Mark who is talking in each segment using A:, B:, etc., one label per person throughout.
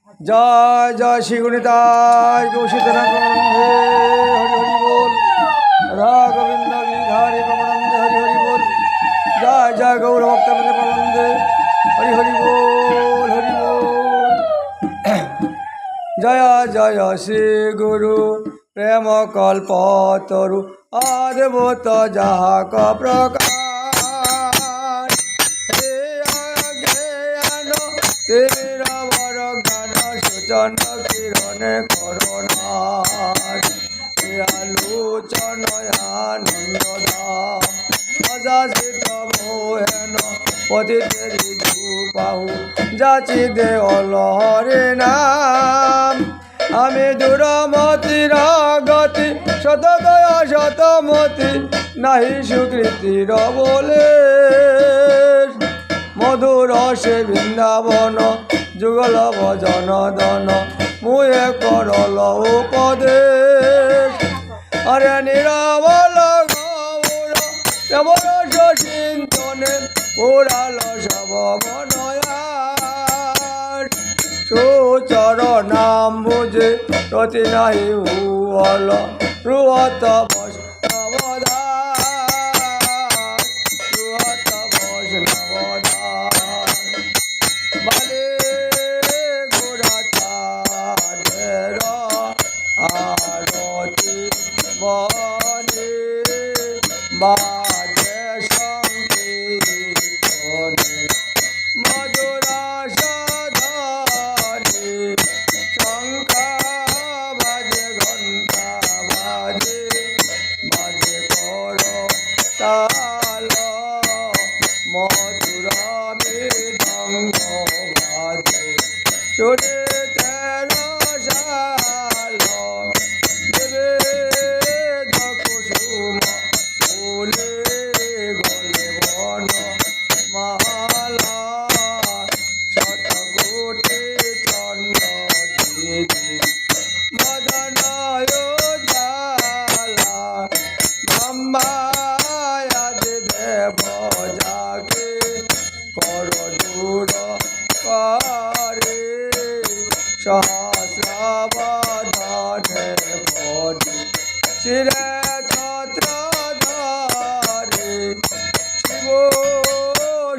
A: जय जय श्री गुणिताय गौशीतनानंदे हरि हरि बोल। राघविंद गिरिधारी प्रमानंदे हरि हरि बोल। जय जय गौर भक्तवृंद प्रमानंदे हरि हरि बोल हरि बोल। जय जय श्री गुरु प्रेम कल्पतरु अद्भुत जाहक प्रकार तेरा वर ज्ञान सूचन किरण करुणा लोचन आनंद अजासित मोहन पति तेरी बाहु जाची दे अलहरे नाम आमी दूरमतिर गति शतदय शतमति नाही सुकृतिर बोले मधुर से बृंदावन जुगल भजन धन मुहे करल उपदेश अरे निरावल गौर प्रेमरस चिंतने पुराल सब मनयार सुचर नाम बुझे रति नाही हुअल रुहत बाजे संकीर्तने मधुरा सधारे शंखा बाजे घंटा बाजे बाजे करो ताल मधुरा मृदंग बाजे सुरे तेरा शाल सहस्रवदने पदि चिरे छत्रधारे शिव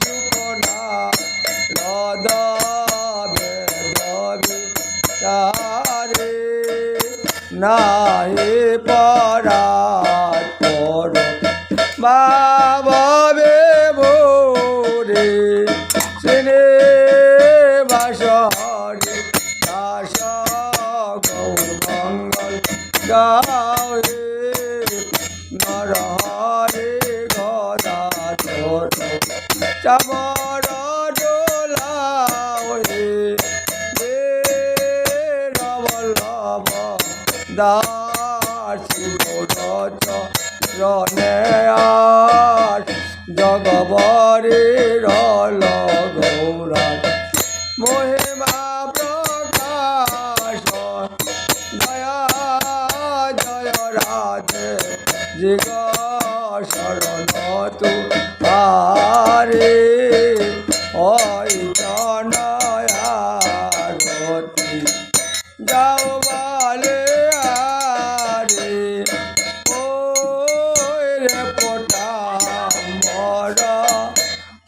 A: शुकना रदविचारे नाहि परात्पर भावे भोरे श्री बासरे दास गौरमंगल गावे नरहरे गदाधर चामर डोलावे वीरवल्लभ दासी गौरच रनेयार जगबरे रल गौरा महिमा प्रकाश दया जय राधे जिग शरण तु आरे नयारती जाओ बाले आरे ओ रे पोटा मरा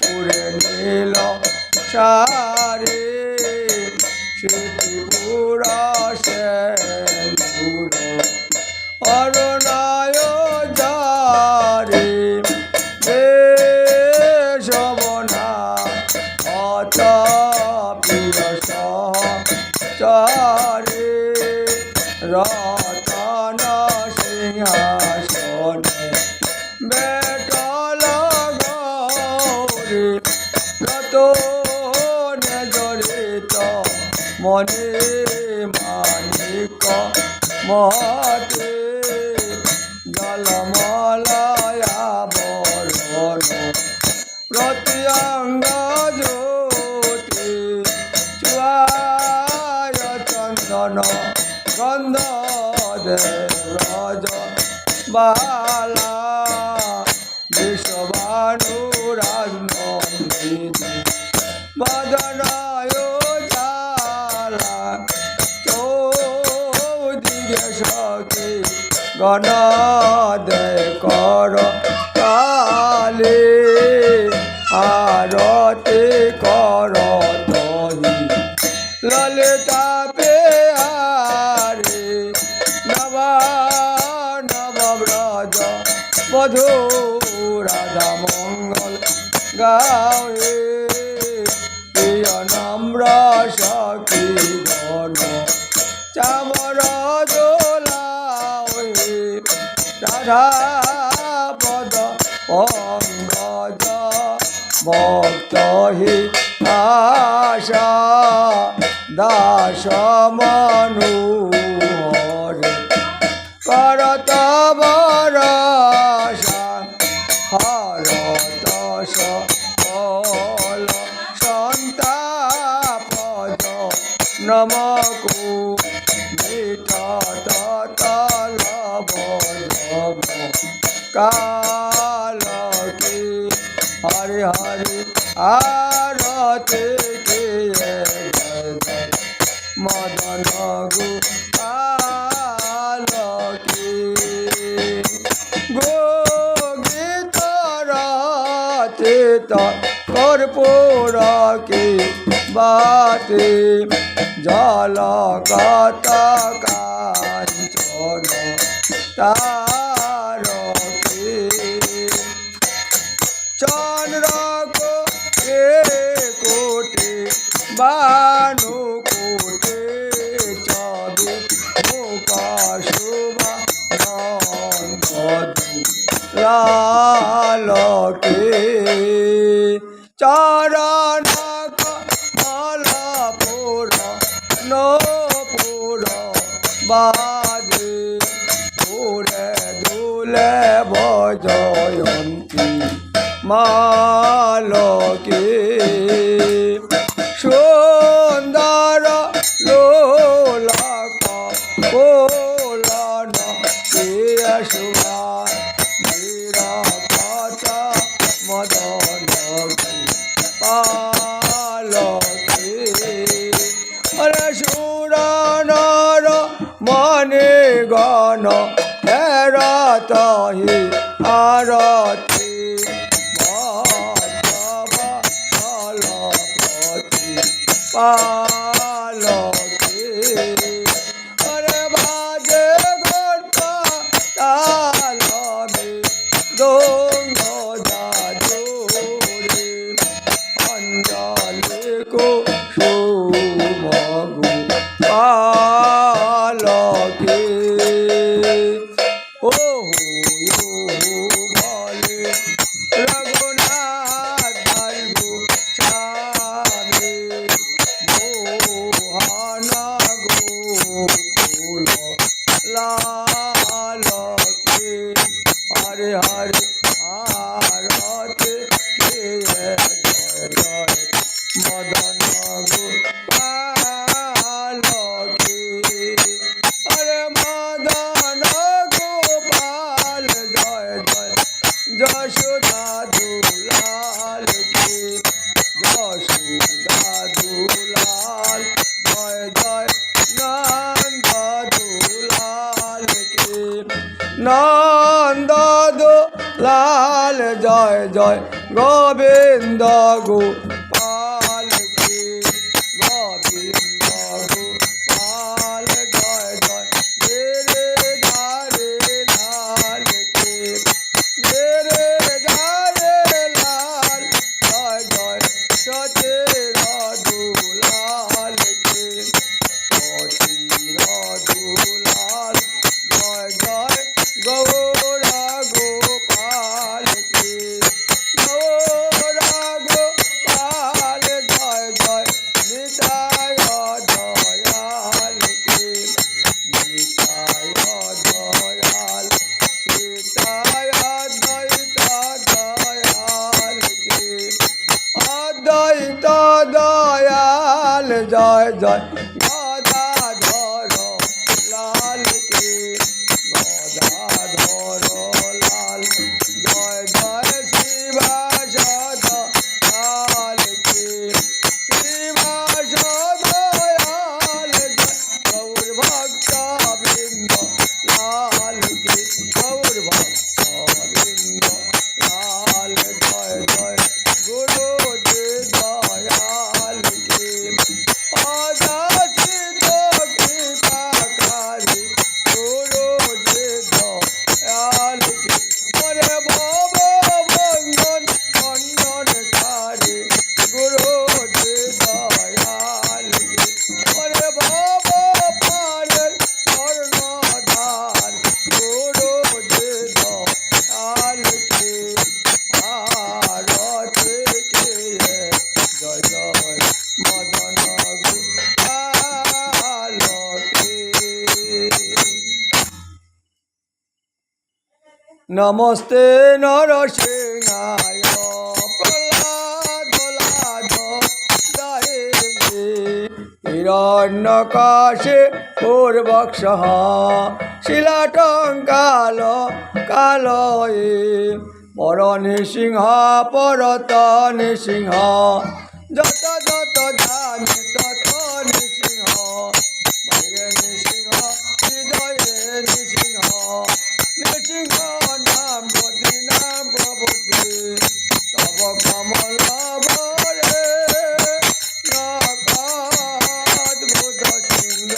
A: पुरे नील सारे श्रीपुरा से अरुणाय जारे देशवना अत प्रिय चारे रतन सिंहासन बेटल गौरी रतन जड़ित मने मानिक महते जलमलया बरण प्रत्यंग ज्योति चुआय चंदन गंध देव्रज बाला विश्वानुरानंदिनी मदनाय जाला গণ দে কর কালে আরতি কর তহি ললিতা পেয়ারে নব নব ব্রজ বধূ রাধা মঙ্গল গায়ে প্রিয় নম্র সখী গণ চামর দোলায়ে রাধা পদ পঙ্কজ ভক্ত হি আশা দাস মনোহরে করত বরসা হরত সকল সন্তাপদ নমকু বিঠত তলব কালকে হরে হরে আরতি কে মদন গো কালকে গো গীত রচিত কর্পূর কি বাতে জল কত কাঞ্চন তারকে চন্দ্র কোটি বানু কোটি চবি মুখ শুভা নন্দু লালকে চরণ কমল পুর নপুর বাজে পুরে দুলে বজয়ন্তী মালকে সুন্দর লোলক কোলন নিরাপত মদন পালকে হরে সুর নর মনে গণ হেরতহি আরতি পালকে হরে বাজে ঘন্টা তালবে দোঙ্গ দাজোরে অঞ্জলি কো সুমগু পালকে ও বলে রঘুনাথ দাইবু স্বামী মোহন গোকুল লালকে হরে হরে আরতি জয় জয় মদন গোপালকে হরে মদন গোপাল জয় জয় যশোদা দুলাল কে যশোদা দুলাল জয় জয় নন্দ দুলাল কে নন্দ দুলাল জয় জয় গোবিন্দ গোপাল কে গোবিন্দ গোপাল জয় জয় রে ধারে লাল কে রে ধারে লাল জয় জয় সতের দুলাল কে সতীর দুলাল জয় জয় গৌর গোপাল কে গৌর গোপাল জয় জয় নিতাই দয়াল কে নিতাই দয়াল সীতায় অদ্বৈত দয়াল কে অদ্বৈত দয়াল জয় জয় গদাধর লাল কে গদাধর লাল জয় জয় শিবাস দয়াল কে শিবাস দয়াল জয় গৌর ভক্ত বৃন্দ লাল কে নমস্তে নরসিংহায় প্রহ্লাদ হিরণ্যকাশে পূর্বক্ষঃ শিলাটঙ্কাল কালয়ে পর নৃসিংহ পরত নৃসিংহ যত যত জানে তত নৃসিংহ বাইরে নৃসিংহ হৃদয়ে নৃসিংহ নৃসিংহ নাম প্রতি নাম প্রবুদ্ধি তব কমল বরে নকাদ্ভুত সিংহ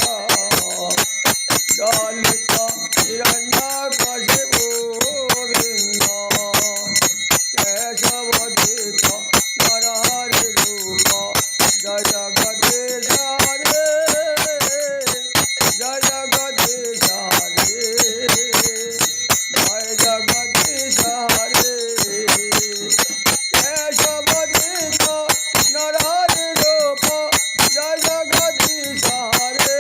A: দলিত হিরণ্যকশিপু বিন্দ কেশবধিত নরহরি রূপ জয় জগদীশ হরে জয় জগদীশ হরে জয় জগদীশ হরে কেশবধিত নরহরি রূপ জয় জগদীশ হরে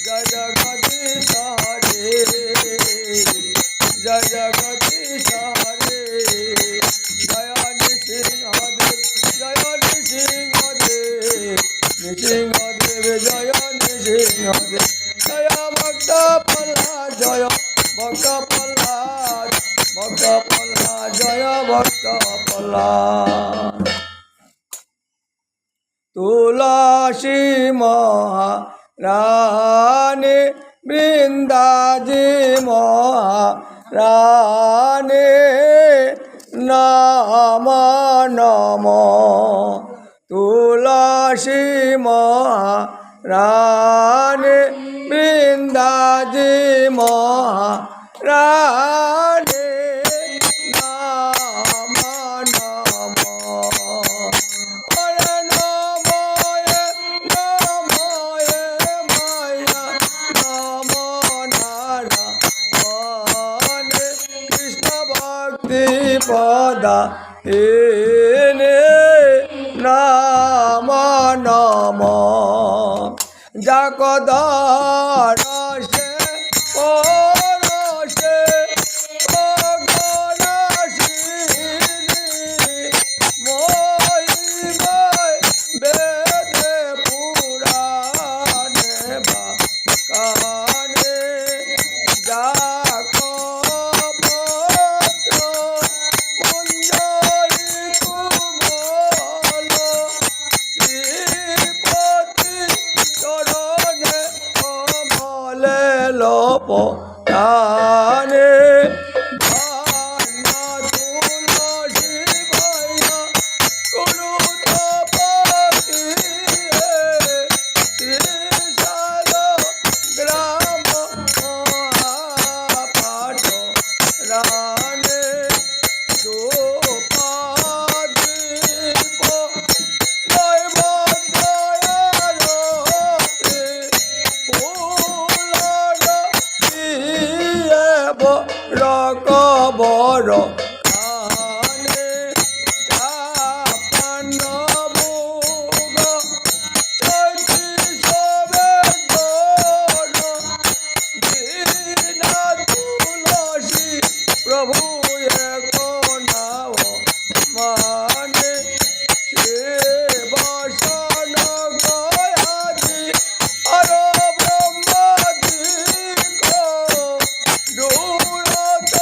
A: জয় জগদীশ হরে জয় জগদীশ হরে জয় নৃসিংহদেব জয় নৃসিংহদেব নৃসিংহদেব জয় নৃসিংহদেব জয় ভক্ত প্রহ্লাদ জয় ভক্ত প্রহ্লাদ ভক্ত প্রহ্লাদ জয় ভক্ত প্রহ্লাদ তুলসী মহারানী বৃন্দাজি মহারানী নম নম তুলসী মহারানী বৃন্দাজি মহারানী নম নম পদা এনে নাম নম জাকদরসে পরশে অগণশিনী মহিময় বেদে পুরাণে বা কানে টানে তুলসী ভাইয়া গুরু তপতি শ্রীশাল গ্রাম মহাপাঠ রানে দোপাদীপ নৈবদ্যয়ারতি রকবর কানে চাপান্ন ভোগ চৈতি সবে গণ দীনা তুলসী প্রভু এক নাও মানে সে বসন গয়াদি আর ব্রহ্মাদিক দূরত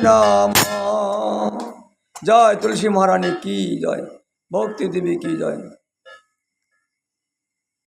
A: नाम। जय तुलसी महारानी की जय, भक्ति देवी की जय।